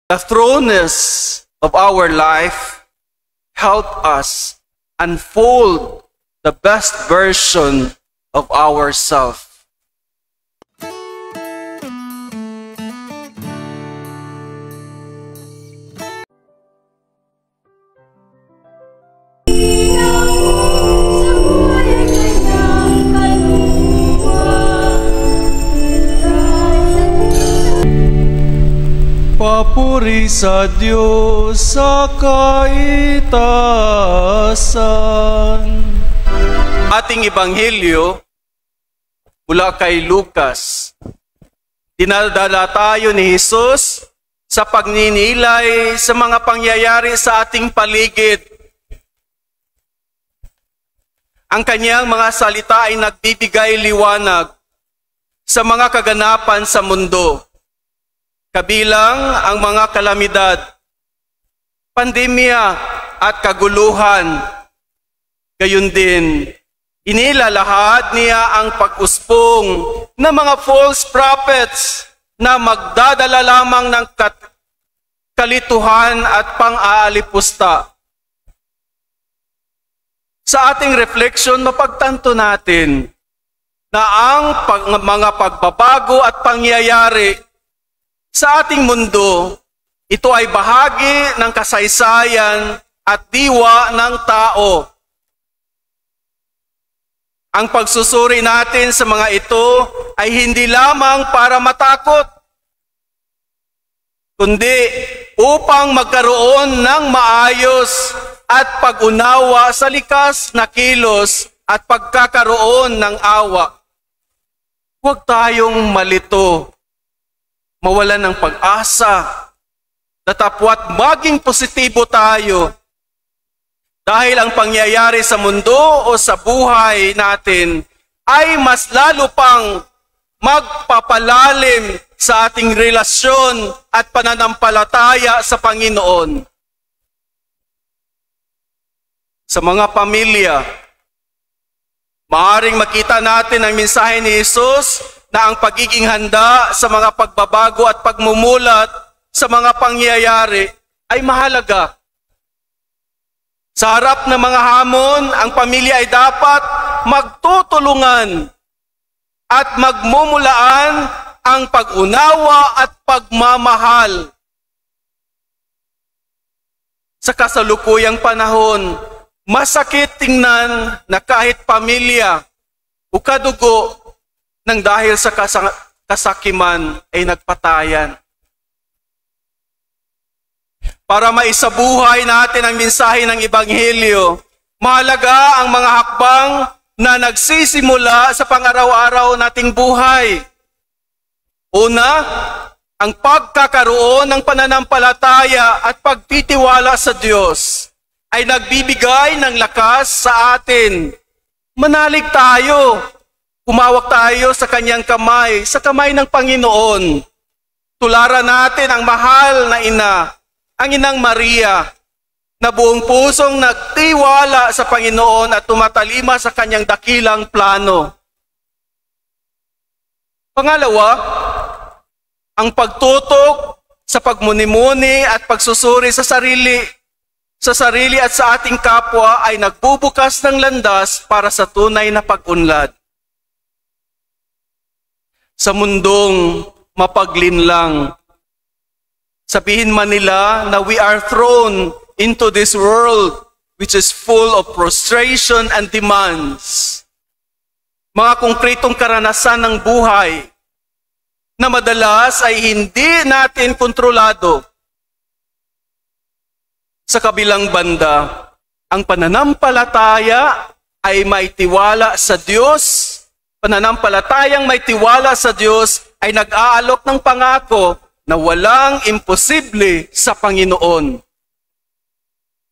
the thrownness of our life help us unfold the best version of ourselves. Papuri sa Diyos sa kaitaasan. Ating Ebanghelyo mula kay Lucas. Dinadala tayo ni Jesus sa pagninilay sa mga pangyayari sa ating paligid. Ang kanyang mga salita ay nagbibigay liwanag sa mga kaganapan sa mundo. Kabilang ang mga kalamidad, pandemya at kaguluhan. Gayon din, inilalahad niya ang pag-uspong ng mga false prophets na magdadala lamang ng kalituhan at pang-aalipusta. Sa ating refleksyon, mapagtanto natin na ang mga pagbabago at pangyayari sa ating mundo, ito ay bahagi ng kasaysayan at diwa ng tao. Ang pagsusuri natin sa mga ito ay hindi lamang para matakot, kundi upang magkaroon ng maayos at pag-unawa sa likas na kilos at pagkakaroon ng awa. Huwag tayong malito, mawalan ng pag-asa, datapwat maging positibo tayo dahil ang pangyayari sa mundo o sa buhay natin ay mas lalo pang magpapalalim sa ating relasyon at pananampalataya sa Panginoon. Sa mga pamilya, maaaring makita natin ang mensahe ni Jesus na ang pagiging handa sa mga pagbabago at pagmumulat sa mga pangyayari ay mahalaga. Sa harap ng mga hamon, ang pamilya ay dapat magtutulungan at magmumulaan ang pag-unawa at pagmamahal. Sa kasalukuyang panahon, masakit tingnan na kahit pamilya o kadugo nang dahil sa kasakiman ay nagpatayan. Para maisabuhay natin ang mensahe ng Ebanghelyo, mahalaga ang mga hakbang na nagsisimula sa pang-araw-araw nating buhay. Una, ang pagkakaroon ng pananampalataya at pagtitiwala sa Diyos ay nagbibigay ng lakas sa atin. Manalig tayo, umawak tayo sa kanyang kamay, sa kamay ng Panginoon. Tularan natin ang mahal na ina, ang Inang Maria, na buong pusong nagtiwala sa Panginoon at tumatalima sa kanyang dakilang plano. Pangalawa, ang pagtutok sa pagmuni-muni at pagsusuri sa sarili at sa ating kapwa ay nagbubukas ng landas para sa tunay na pag-unlad. Sa mundong mapaglinlang, sabihin man nila na we are thrown into this world which is full of frustration and demands. Mga konkretong karanasan ng buhay na madalas ay hindi natin kontrolado. Sa kabilang banda, ang pananampalataya ay may tiwala sa Diyos. Pananampalatayang may tiwala sa Diyos ay nag-aalok ng pangako na walang imposible sa Panginoon.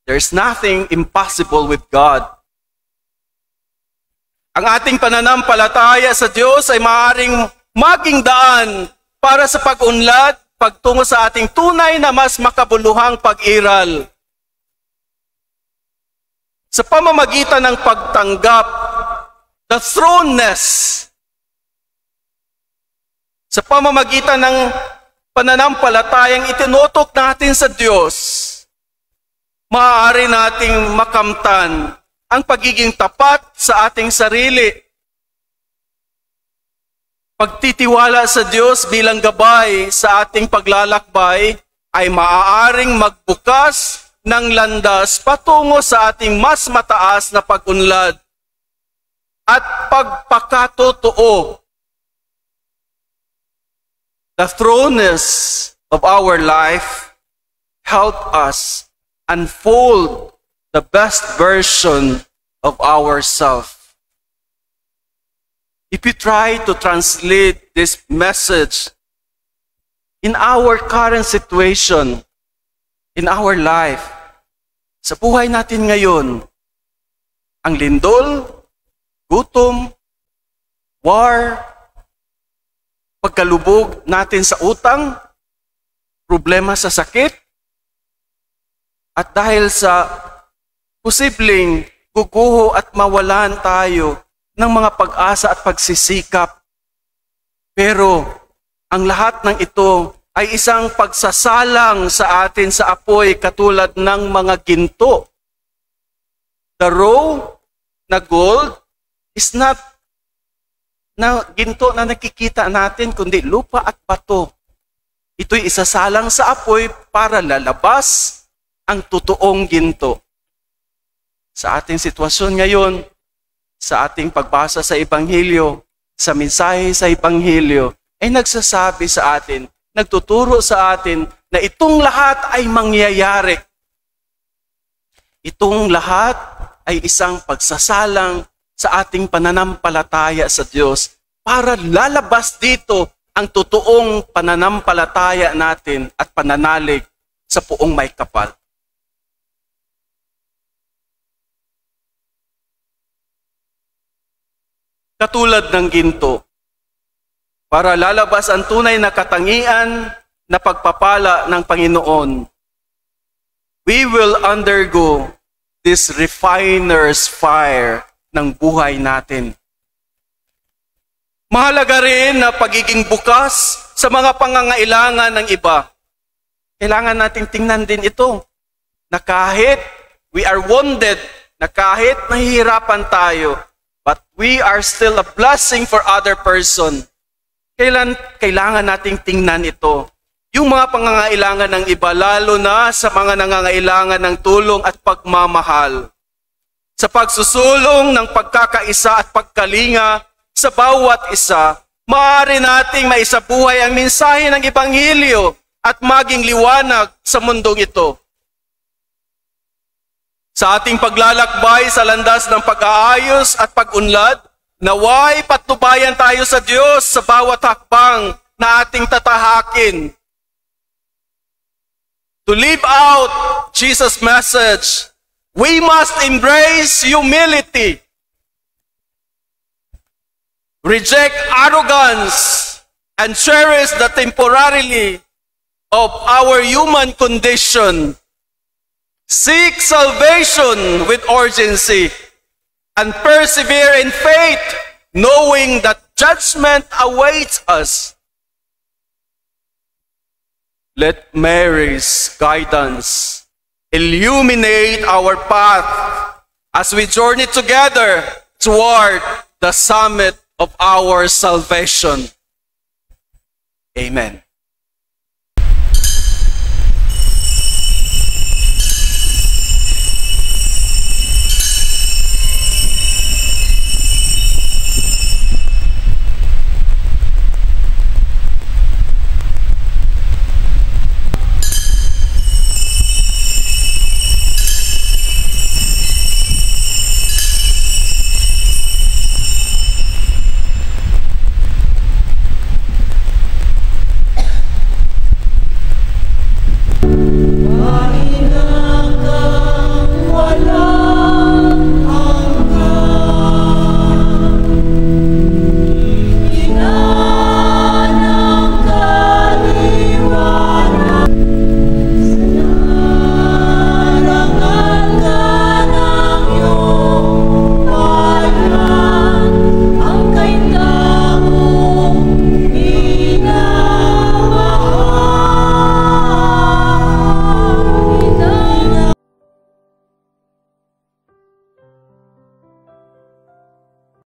There's nothing impossible with God. Ang ating pananampalataya sa Diyos ay maaaring maging daan para sa pag-unlad, pagtungo sa ating tunay na mas makabuluhang pag-iral. Sa pamamagitan ng pagtanggap, the thrownness, sa pamamagitan ng pananampalatayang itinutok natin sa Diyos, maaari nating makamtan ang pagiging tapat sa ating sarili. Pagtitiwala sa Diyos bilang gabay sa ating paglalakbay ay maaaring magbukas ng landas patungo sa ating mas mataas na pag-unlad at pagpakatotoo. The thoroughness of our life help us unfold the best version of ourselves. If you try to translate this message in our current situation, in our life, sa buhay natin ngayon, ang lindol, gutom, war, pagkalubog natin sa utang, problema sa sakit, at dahil sa posibleng guguho at mawalan tayo ng mga pag-asa at pagsisikap. Pero ang lahat ng ito ay isang pagsasalang sa atin sa apoy katulad ng mga ginto. The raw na gold is not na ginto na nakikita natin, kundi lupa at bato. Ito'y isasalang sa apoy para lalabas ang totoong ginto. Sa ating sitwasyon ngayon, sa ating pagbasa sa Ebanghelyo, sa mensahe sa Ebanghelyo, ay nagsasabi sa atin, nagtuturo sa atin na itong lahat ay mangyayari. Itong lahat ay isang pagsasalang sa ating pananampalataya sa Diyos para lalabas dito ang totoong pananampalataya natin at pananalig sa Poong May Kapal. Katulad ng ginto, para lalabas ang tunay na katangian na pagpapala ng Panginoon, we will undergo this refiner's fire ng buhay natin. Mahalaga rin na pagiging bukas sa mga pangangailangan ng iba. Kailangan nating tingnan din ito, na kahit we are wounded, na kahit nahihirapan tayo, but we are still a blessing for other person. Kailangan nating tingnan ito. Yung mga pangangailangan ng iba, lalo na sa mga nangangailangan ng tulong at pagmamahal. Sa pagsusulong ng pagkakaisa at pagkalinga sa bawat isa, maaari nating maisabuhay ang mensahe ng Ebanghelyo at maging liwanag sa mundong ito. Sa ating paglalakbay sa landas ng pag-aayos at pag-unlad, naway patnubayan tayo sa Diyos sa bawat hakbang na ating tatahakin. To live out Jesus' message, we must embrace humility, reject arrogance, and cherish the temporarily of our human condition. Seek salvation with urgency and persevere in faith, knowing that judgment awaits us. Let Mary's guidance illuminate our path as we journey together toward the summit of our salvation. Amen.